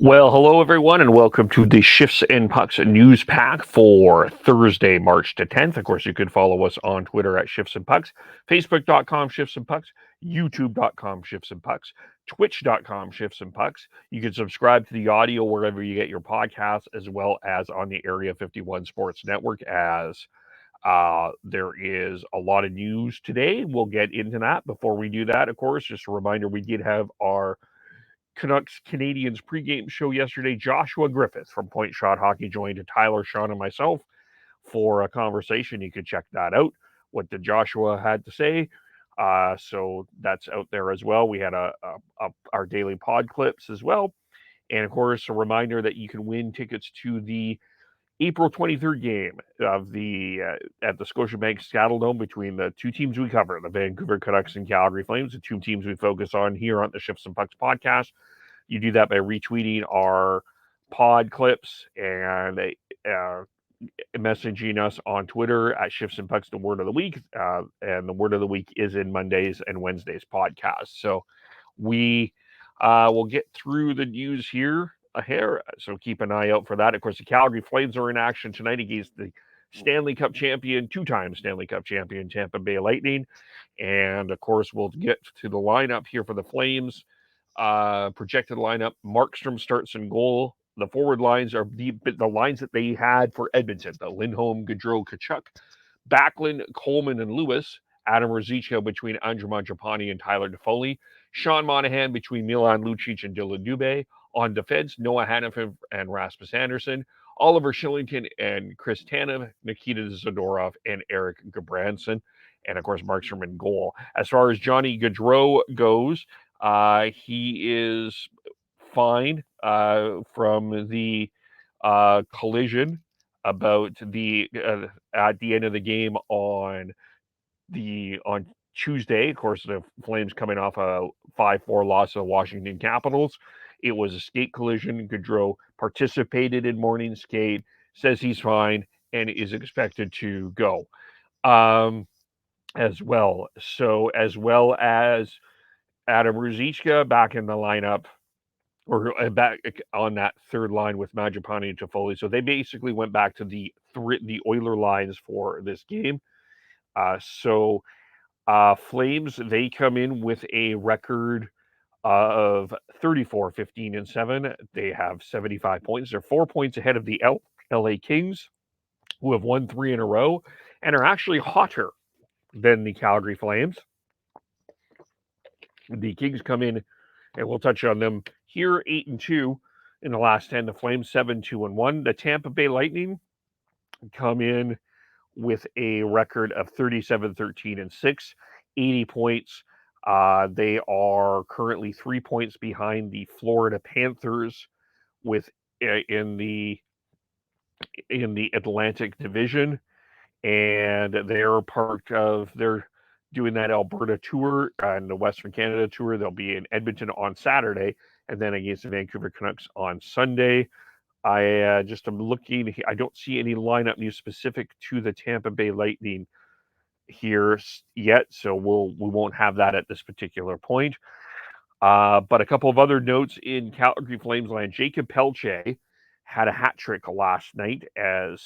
Well, hello everyone, and welcome to the Shifts and Pucks news pack for Thursday, March the 10th. Of course, you can follow us on Twitter at Shifts and Pucks, Facebook.com Shifts and Pucks, YouTube.com Shifts and Pucks, Twitch.com Shifts and Pucks. You can subscribe to the audio wherever you get your podcasts, as well as on the Area 51 Sports Network, as there is a lot of news today. We'll get into that. Before we do that, of course, just a reminder, we did have our Canucks Canadians pregame show yesterday. Joshua Griffith from Point Shot Hockey joined Tyler, Sean, and myself for a conversation. You could check that out, what the Joshua had to say. So that's out there as well. We had our daily pod clips as well. And of course, a reminder that you can win tickets to the April 23rd game of the at the Scotiabank Saddledome between the two teams we cover, the Vancouver Canucks and Calgary Flames, the two teams we focus on here on the Shifts and Pucks podcast. You do that by retweeting our pod clips and messaging us on Twitter at Shifts and Pucks, the word of the week. And the word of the week is in Mondays and Wednesdays podcast. So we will get through the news here. So keep an eye out for that. Of course, the Calgary Flames are in action tonight against the Stanley Cup champion, two-time Stanley Cup champion, Tampa Bay Lightning. And of course, we'll get to the lineup here for the Flames. Projected lineup: Markstrom starts in goal. The forward lines are the lines that they had for Edmonton: the Lindholm, Gaudreau, Tkachuk, Backlund, Coleman, and Lewis. Adam Ruzicka between Andre Mangiapane and Tyler Toffoli. Sean Monahan between Milan Lucic and Dylan Dubé. On defense, Noah Hanifin and Rasmus Andersson. Oliver Shillington and Chris Tanev. Nikita Zadorov and Eric Gudbranson. And of course, Markstrom in goal. As far as Johnny Gaudreau goes, he is fine from the collision about the at the end of the game on Tuesday. Of course, the Flames coming off a 5-4 loss to the Washington Capitals. It was a skate collision. Gaudreau participated in morning skate, says he's fine, and is expected to go as well. So, as well as Adam Ruzicka back in the lineup, or back on that third line with Mangiapane and Toffoli. So they basically went back to the Oiler lines for this game. Flames, they come in with a record of 34, 15, and 7. They have 75 points. They're 4 points ahead of the LA Kings, who have won 3 in a row and are actually hotter than the Calgary Flames. The Kings come in, and we'll touch on them here, 8-2 in the last 10. The Flames 7-2-1. The Tampa Bay Lightning come in with a record of 37, 13, and 6, 80 points. They are currently 3 points behind the Florida Panthers in the Atlantic Division, and they're doing that Alberta tour and the Western Canada tour. They'll be in Edmonton on Saturday, and then against the Vancouver Canucks on Sunday. I just am looking. I don't see any lineup news specific to the Tampa Bay Lightning here yet, so we won't have that at this particular point. But a couple of other notes in Calgary Flames land. Jacob Pelletier had a hat trick last night as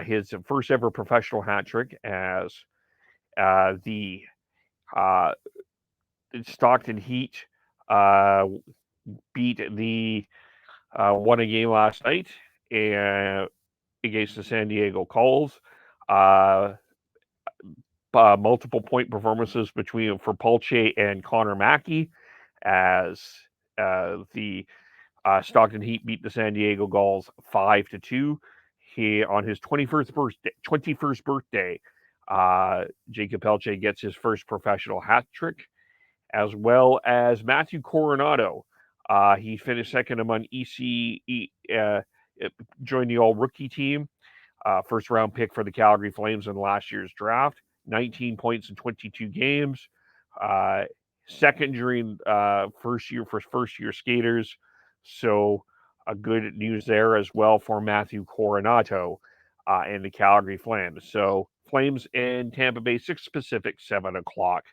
his first ever professional hat trick, as the Stockton Heat beat the won a game last night against the San Diego Gulls. Multiple point performances for Pelletier and Connor Mackey, as the Stockton Heat beat the San Diego Gulls 5-2. He, on his 21st birthday, Jacob Pelletier gets his first professional hat trick, as well as Matthew Coronato. He finished second among joined the all-rookie team, first-round pick for the Calgary Flames in last year's draft. 19 points in 22 games. Second during first-year skaters. So good news there as well for Matthew Coronato and the Calgary Flames. So Flames and Tampa Bay, 6 Pacific, 7 o'clock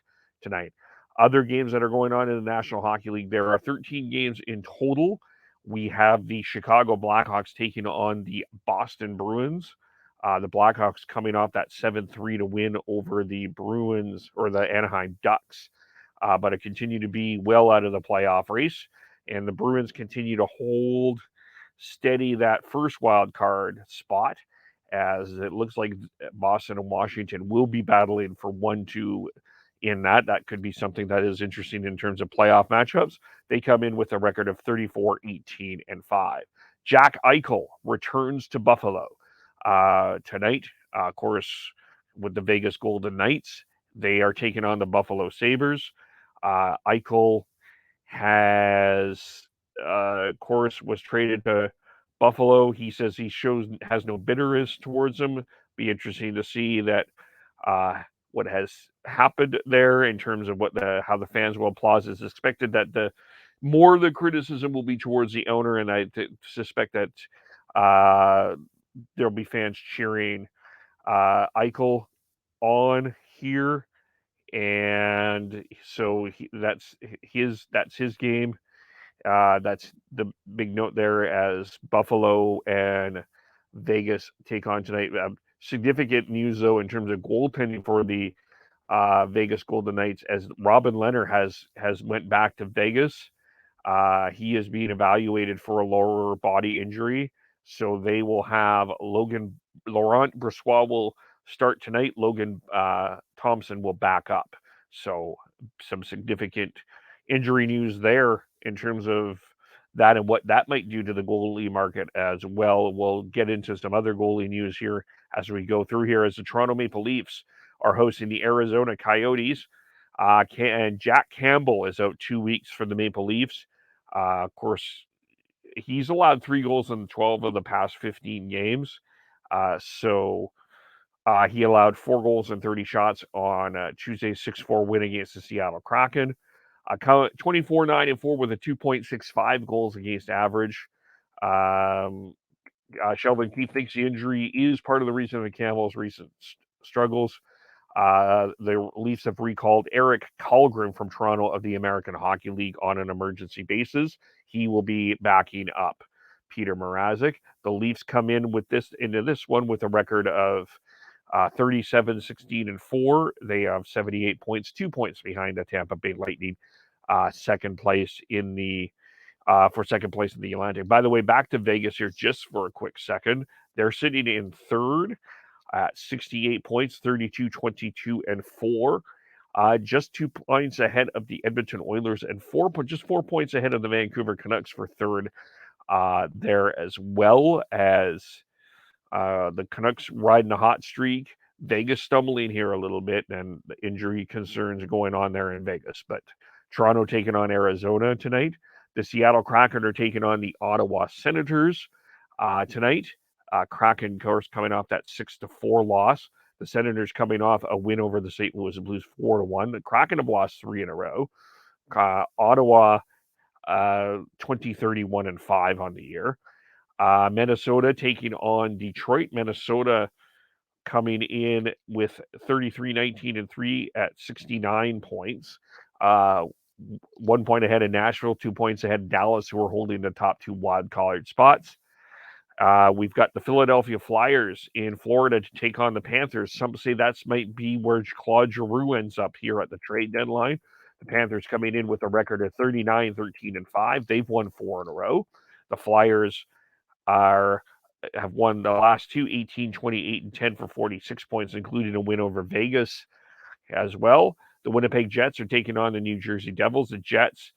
tonight. Other games that are going on in the National Hockey League, there are 13 games in total we have the Chicago Blackhawks taking on the Boston Bruins. The Blackhawks coming off that 7-3 to win over the Bruins or the Anaheim Ducks, but it continued to be well out of the playoff race. And the Bruins continue to hold steady that first wild card spot, as it looks like Boston and Washington will be battling for 1-2 in that. That could be something that is interesting in terms of playoff matchups. They come in with a record of 34-18-5. Jack Eichel returns to Buffalo tonight, of course, with the Vegas Golden Knights. They are taking on the Buffalo Sabres. Eichel has, of course, was traded to Buffalo. He says he has no bitterness towards them. Be interesting to see that what has happened there in terms of how the fans will applaud. Is expected that the more of the criticism will be towards the owner, and I suspect that there'll be fans cheering Eichel on here, and so that's his game. That's the big note there as Buffalo and Vegas take on tonight. Significant news, though, in terms of goaltending for the Vegas Golden Knights, as Robin Lehner has went back to Vegas. He is being evaluated for a lower body injury, so they will have Laurent Brossoit will start tonight. Logan Thompson will back up. So some significant injury news there in terms of that and what that might do to the goalie market as well. We'll get into some other goalie news here as we go through here, as the Toronto Maple Leafs are hosting the Arizona Coyotes. And Jack Campbell is out 2 weeks for the Maple Leafs. Of course, he's allowed 3 goals in 12 of the past 15 games. So he allowed 4 goals and 30 shots on Tuesday's 6-4 win against the Seattle Kraken. 24-9-4 with a 2.65 goals against average. Sheldon Keefe thinks the injury is part of the reason of Campbell's recent struggles. The Leafs have recalled Eric Kallgren from Toronto of the American Hockey League on an emergency basis. He will be backing up Peter Mrazek. The Leafs come into this one with a record of 37-16-4. They have 78 points, 2 points behind the Tampa Bay Lightning, second place in the Atlantic. By the way, back to Vegas here just for a quick second. They're sitting in third at 68 points, 32-22-4. Just 2 points ahead of the Edmonton Oilers and 4 points ahead of the Vancouver Canucks for third there, as well as the Canucks riding a hot streak. Vegas stumbling here a little bit, and the injury concerns going on there in Vegas. But Toronto taking on Arizona tonight. The Seattle Kraken are taking on the Ottawa Senators tonight. Kraken, of course, coming off that 6-4 loss. The Senators coming off a win over the St. Louis Blues 4-1. The Kraken have lost 3 in a row. Ottawa 20-31-5 on the year. Minnesota taking on Detroit. Minnesota coming in with 33-19-3 at 69 points. 1 point ahead of Nashville, 2 points ahead of Dallas, who are holding the top 2 wild-card spots. We've got the Philadelphia Flyers in Florida to take on the Panthers. Some say that might be where Claude Giroux ends up here at the trade deadline. The Panthers coming in with a record of 39-13-5. They've won 4 in a row. The Flyers have won the last 2, 18-28-10 for 46 points, including a win over Vegas as well. The Winnipeg Jets are taking on the New Jersey Devils. The Jets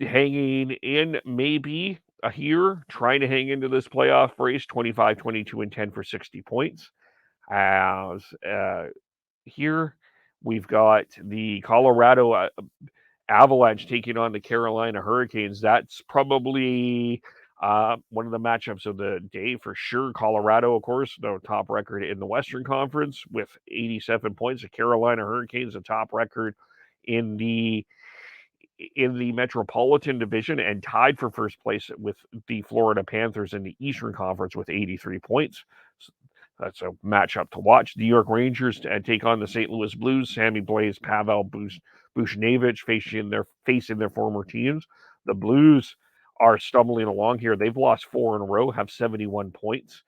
hanging in maybe here, trying to hang into this playoff race, 25-22-10 for 60 points. Here we've got the Colorado Avalanche taking on the Carolina Hurricanes. That's probably one of the matchups of the day for sure. Colorado, of course, the top record in the Western Conference with 87 points. The Carolina Hurricanes, the top record in the Metropolitan Division, and tied for first place with the Florida Panthers in the Eastern Conference with 83 points. That's a matchup to watch. The New York Rangers take on the St. Louis Blues. Sammy Blais, Pavel Buchnevich facing their former teams. The Blues are stumbling along here. They've lost 4 in a row, have 71 points.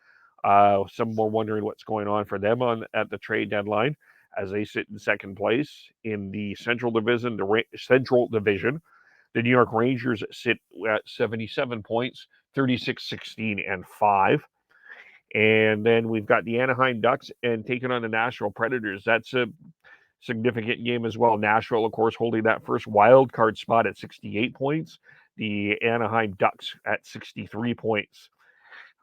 Some more wondering what's going on for them at the trade deadline as they sit in second place in the Central Division. The New York Rangers sit at 77 points, 36-16-5. And then we've got the Anaheim Ducks and taking on the Nashville Predators. That's a significant game as well. Nashville, of course, holding that first wild card spot at 68 points. The Anaheim Ducks at 63 points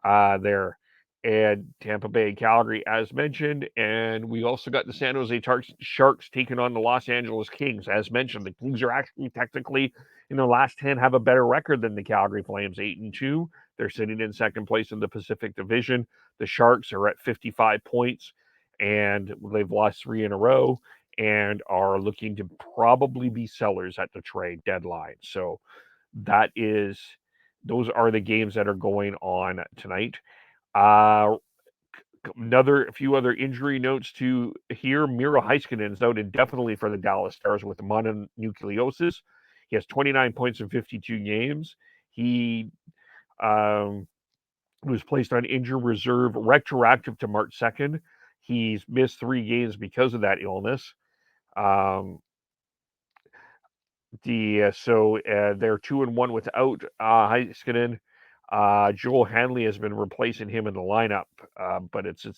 there. And Tampa Bay and Calgary, as mentioned. And we also got the San Jose Sharks taking on the Los Angeles Kings. As mentioned, the Kings are actually technically in the last 10 have a better record than the Calgary Flames, 8-2. They're sitting in second place in the Pacific Division. The Sharks are at 55 points, and they've lost 3 in a row and are looking to probably be sellers at the trade deadline. So those are the games that are going on tonight. A few other injury notes to here. Miro Heiskanen is out indefinitely for the Dallas Stars with mononucleosis. He has 29 points in 52 games. He was placed on injured reserve retroactive to March 2nd. He's missed 3 games because of that illness. They're 2-1 without Heiskanen. Joel Hanley has been replacing him in the lineup, but it's a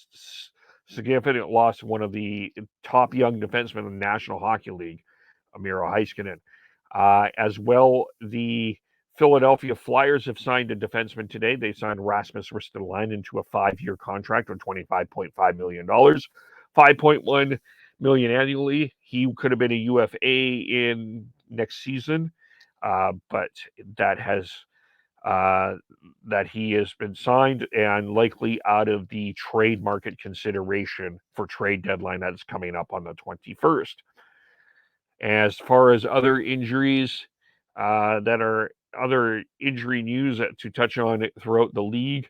significant loss. One of the top young defensemen in the National Hockey League, Miro Heiskanen. As well, the Philadelphia Flyers have signed a defenseman today. They signed Rasmus Ristolainen to a 5-year contract of $25.5 million, $5.1 million annually. He could have been a UFA in next season, but that he has been signed and likely out of the trade market consideration for trade deadline that is coming up on the 21st. As far as other injuries other injury news to touch on throughout the league,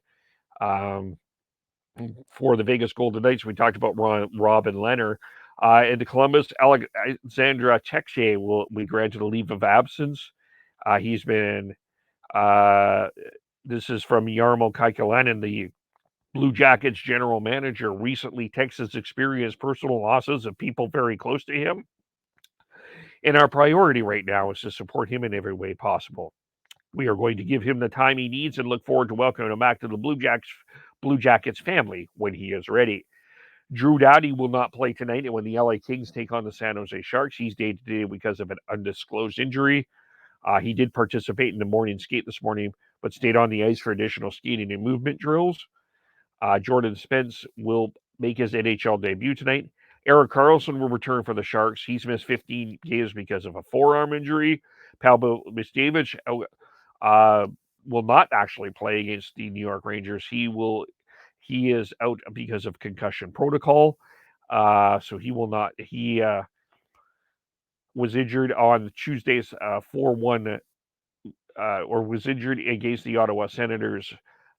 for the Vegas Golden Knights, we talked about Rob and Lehner. In the Columbus, Alexandra Texier will be granted a leave of absence. He's been this is from Jarmo Kekalainen, the Blue Jackets general manager. Recently, Texas experienced personal losses of people very close to him. And our priority right now is to support him in every way possible. We are going to give him the time he needs and look forward to welcoming him back to the Blue Jackets family when he is ready. Drew Doughty will not play tonight, and when the LA Kings take on the San Jose Sharks, he's day-to-day because of an undisclosed injury. He did participate in the morning skate this morning, but stayed on the ice for additional skating and movement drills. Jordan Spence will make his NHL debut tonight. Erik Karlsson will return for the Sharks. He's missed 15 games because of a forearm injury. Pavel Buchnevich will not actually play against the New York Rangers. He is out because of concussion protocol. So he will not. He was injured on Tuesday's 4-1 or was injured against the Ottawa Senators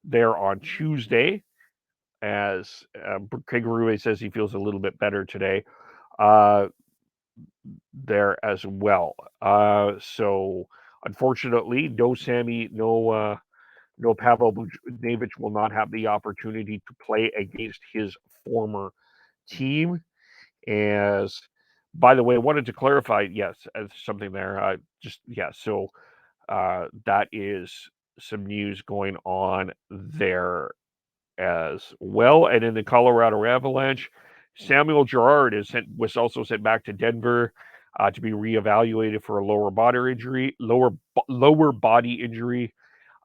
there on Tuesday. As Craig Rue says, he feels a little bit better today there as well. So unfortunately, no Pavel Buchnevich will not have the opportunity to play against his former team. As, by the way, I wanted to clarify, something there. So that is some news going on there as well. And in the Colorado Avalanche, Samuel Girard was also sent back to Denver to be reevaluated for a lower body injury.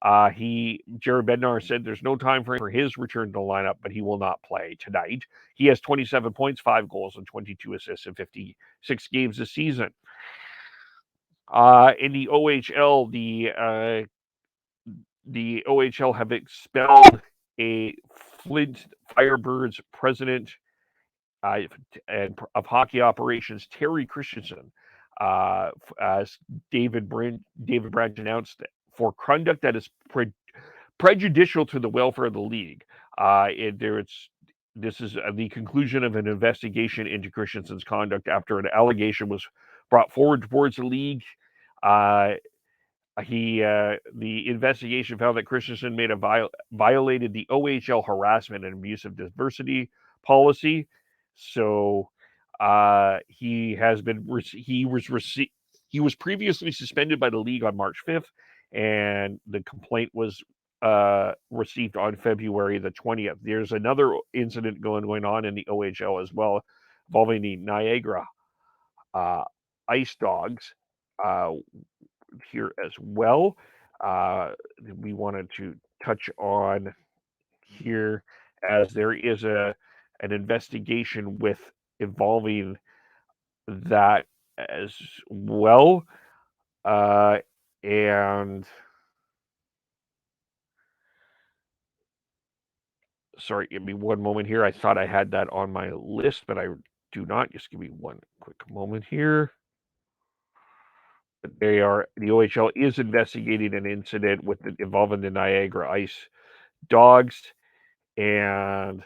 Jared Bednar said there's no time for his return to the lineup, but he will not play tonight. He has 27 points, 5 goals, and 22 assists in 56 games this season. In the OHL, the OHL have expelled a Flint Firebirds president of hockey operations, Terry Christensen, as David Branch announced, for conduct that is prejudicial to the welfare of the league. this is the conclusion of an investigation into Christensen's conduct after an allegation was brought forward towards the league. The investigation found that Christensen violated the OHL harassment and abusive diversity policy. So he was previously suspended by the league on March 5th, and the complaint was received on February the 20th. There's another incident going on in the OHL as well, involving the Niagara Ice Dogs here as well. We wanted to touch on here, as there is an investigation involving that as well. And sorry, give me one moment here. I thought I had that on my list, but I do not. Just give me one quick moment here. The OHL is investigating an incident involving the Niagara Ice Dogs, and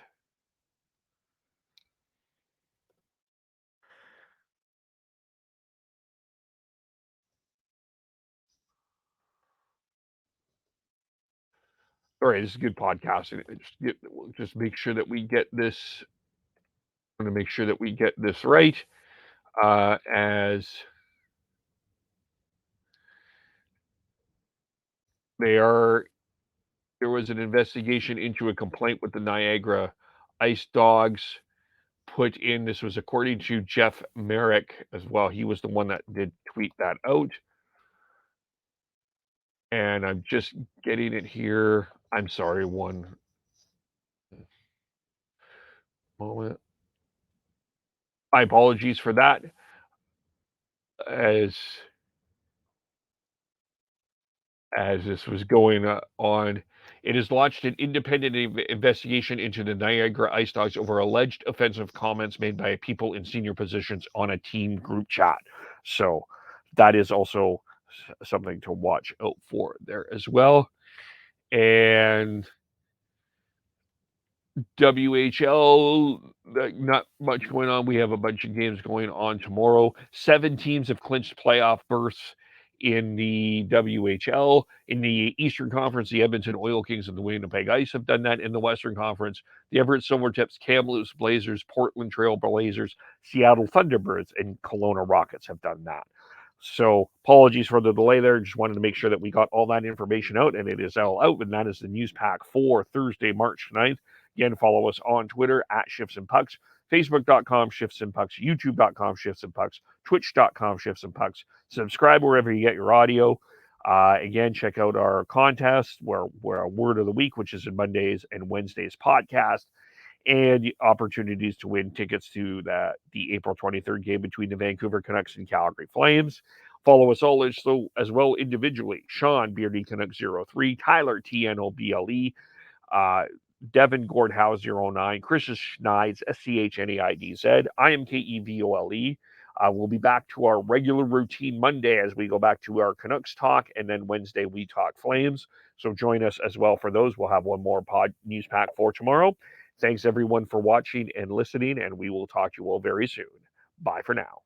all right, this is good podcasting. Just make sure that we get this. I'm going to make sure that we get this right, as there was an investigation into a complaint with the Niagara Ice Dogs put in. This was according to Jeff Merrick as well. He was the one that did tweet that out. And I'm just getting it here. I'm sorry, one moment. My apologies for that. As this was going on, it has launched an independent investigation into the Niagara Ice Dogs over alleged offensive comments made by people in senior positions on a team group chat. So that is also something to watch out for there as well. And WHL, not much going on. We have a bunch of games going on tomorrow. 7 teams have clinched playoff berths in the WHL. In the Eastern Conference, the Edmonton Oil Kings and the Winnipeg Ice have done that. In the Western Conference, the Everett Silvertips, Kamloops Blazers, Portland Trail Blazers, Seattle Thunderbirds, and Kelowna Rockets have done that. So apologies for the delay there. Just wanted to make sure that we got all that information out, and it is all out. And that is the news pack for Thursday, March 9th. Again, follow us on Twitter at Shifts and Pucks, Facebook.com Shifts and Pucks, YouTube.com Shifts and Pucks, Twitch.com Shifts and Pucks. Subscribe wherever you get your audio. Again, check out our contest where our word of the week, which is in Mondays and Wednesdays podcast, and opportunities to win tickets to the April 23rd game between the Vancouver Canucks and Calgary Flames. Follow us all as well individually. Sean Beardy Canuck 03, Tyler TNOBLE, Devin Gordhouse 09, Chris Schneid's SCHNAIDZ. I am KEVOLE. We'll be back to our regular routine Monday as we go back to our Canucks talk, and then Wednesday we talk Flames. So join us as well for those. We'll have one more news pack for tomorrow. Thanks everyone for watching and listening, and we will talk to you all very soon. Bye for now.